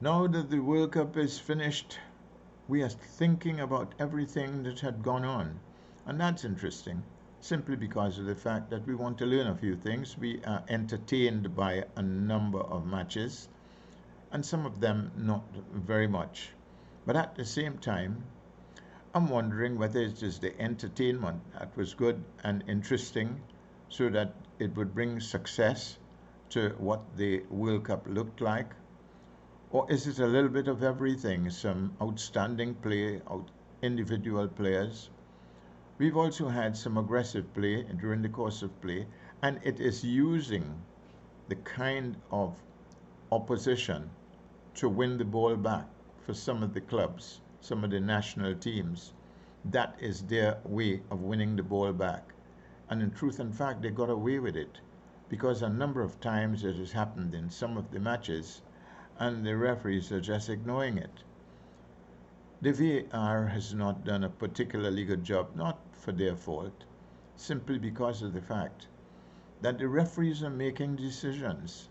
Now that the World Cup is finished, we are thinking about everything that had gone on. And that's interesting, simply because of the fact that we want to learn a few things. We are entertained by a number of matches, and some of them not very much. But at the same time, I'm wondering whether it's just the entertainment that was good and interesting so that it would bring success to what the World Cup looked like, or is it a little bit of everything? Some outstanding play, individual players. We've also had some aggressive play during the course of play, and it is using the kind of opposition to win the ball back for some of the clubs, some of the national teams. That is their way of winning the ball back. And in truth and fact, they got away with it because a number of times it has happened in some of the matches and the referees are just ignoring it. The VAR has not done a particularly good job, not for their fault, simply because of the fact that the referees are making decisions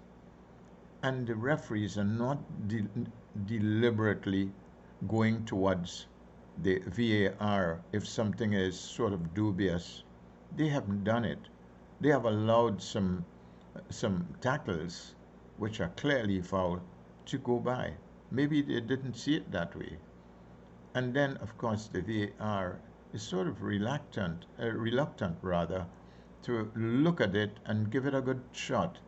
and the referees are not deliberately going towards the VAR if something is sort of dubious. They haven't done it. They have allowed some tackles which are clearly foul to go by. Maybe they didn't see it that way. And then, of course, the VAR is sort of reluctant rather, to look at it and give it a good shot.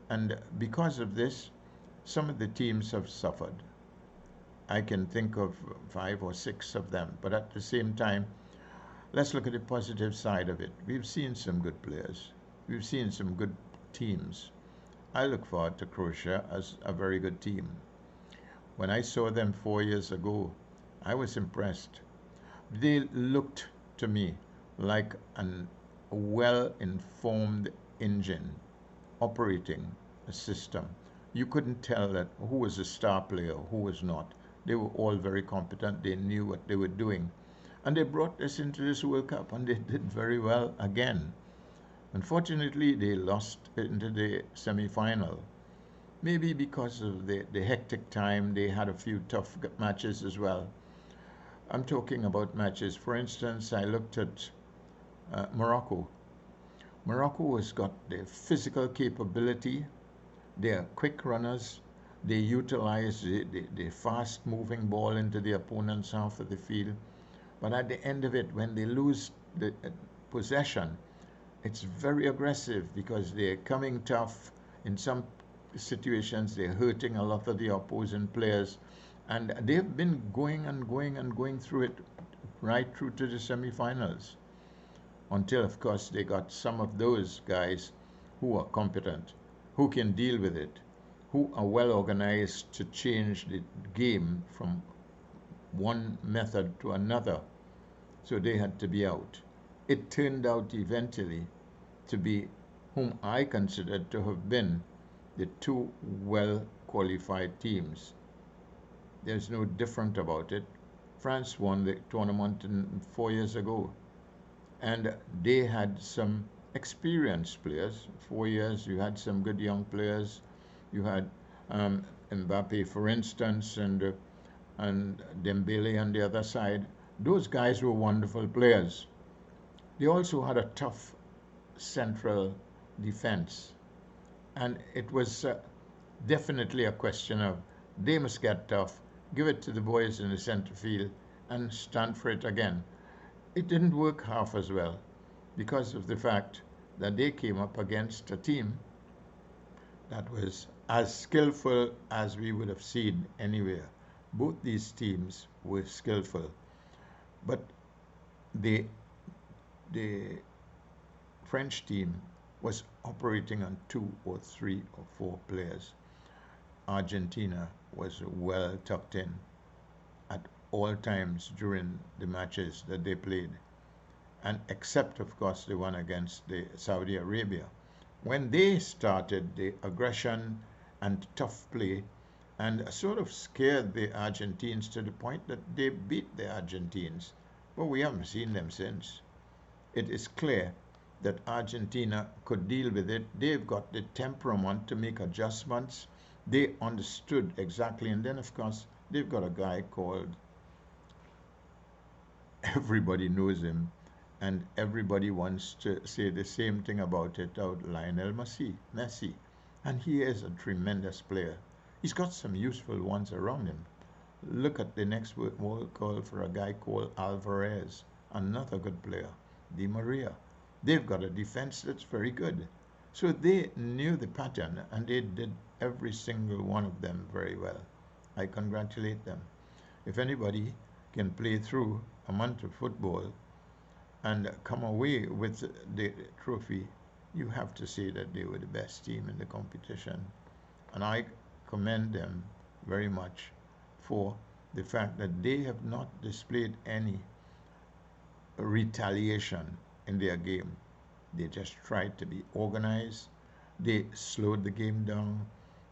And because of this, some of the teams have suffered. I can think of 5 or 6 of them. But at the same time, let's look at the positive side of it. We've seen some good players. We've seen some good teams. I look forward to Croatia as a very good team. When I saw them 4 years ago, I was impressed. They looked to me like a well informed engine operating a system. You couldn't tell that who was a star player, who was not. They were all very competent. They knew what they were doing. And they brought us into this World Cup and they did very well again. Unfortunately, they lost into the semi-final. Maybe because of the hectic time, they had a few tough matches as well. I'm talking about matches. For instance, I looked at Morocco. Morocco has got the physical capability. They are quick runners. They utilize the fast moving ball into the opponent's half of the field. But at the end of it, when they lose the possession, it's very aggressive because they're coming tough. In some situations, they're hurting a lot of the opposing players. And they've been going and going and going through it right through to the semi-finals. Until, of course, they got some of those guys who are competent, who can deal with it, who are well organized to change the game from one method to another. So they had to be out. It turned out eventually to be whom I considered to have been the two well qualified teams. There's no different about it. France won the tournament 4 years ago, and they had some experienced players. 4 years, you had some good young players. You had Mbappe, for instance, and Dembele on the other side. Those guys were wonderful players. They also had a tough central defense, and it was definitely a question of they must get tough, give it to the boys in the center field, and stand for it again. It didn't work half as well because of the fact that they came up against a team that was as skillful as we would have seen anywhere. Both these teams were skillful, but the the French team was operating on 2 or 3 or 4 players. Argentina was well tucked in at all times during the matches that they played, and except, of course, the one against the Saudi Arabia. When they started the aggression and tough play and sort of scared the Argentines to the point that they beat the Argentines, but we haven't seen them since. It is clear that Argentina could deal with it. They've got the temperament to make adjustments. They understood exactly. And then, of course, they've got a guy called, everybody knows him, and everybody wants to say the same thing about it out, Lionel Messi. And he is a tremendous player. He's got some useful ones around him. Look at the next world call for a guy called Alvarez, another good player. Di Maria. They've got a defense that's very good. So they knew the pattern and they did every single one of them very well. I congratulate them. If anybody can play through a month of football and come away with the trophy, you have to say that they were the best team in the competition. And I commend them very much for the fact that they have not displayed any retaliation in their game. They just tried to be organized. They slowed the game down.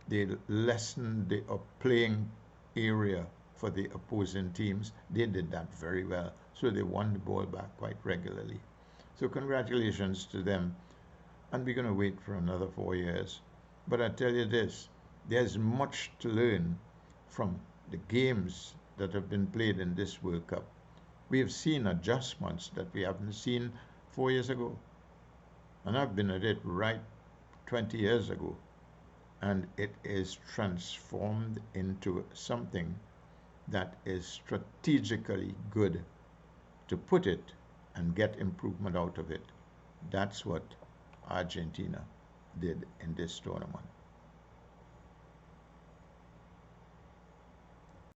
They lessened the playing area for the opposing teams. They did that very well. So they won the ball back quite regularly. So congratulations to them. And we're going to wait for another 4 years. But I tell you this, there's much to learn from the games that have been played in this World Cup. We have seen adjustments that we haven't seen 4 years ago. And I've been at it right 20 years ago. And it is transformed into something that is strategically good to put it and get improvement out of it. That's what Argentina did in this tournament.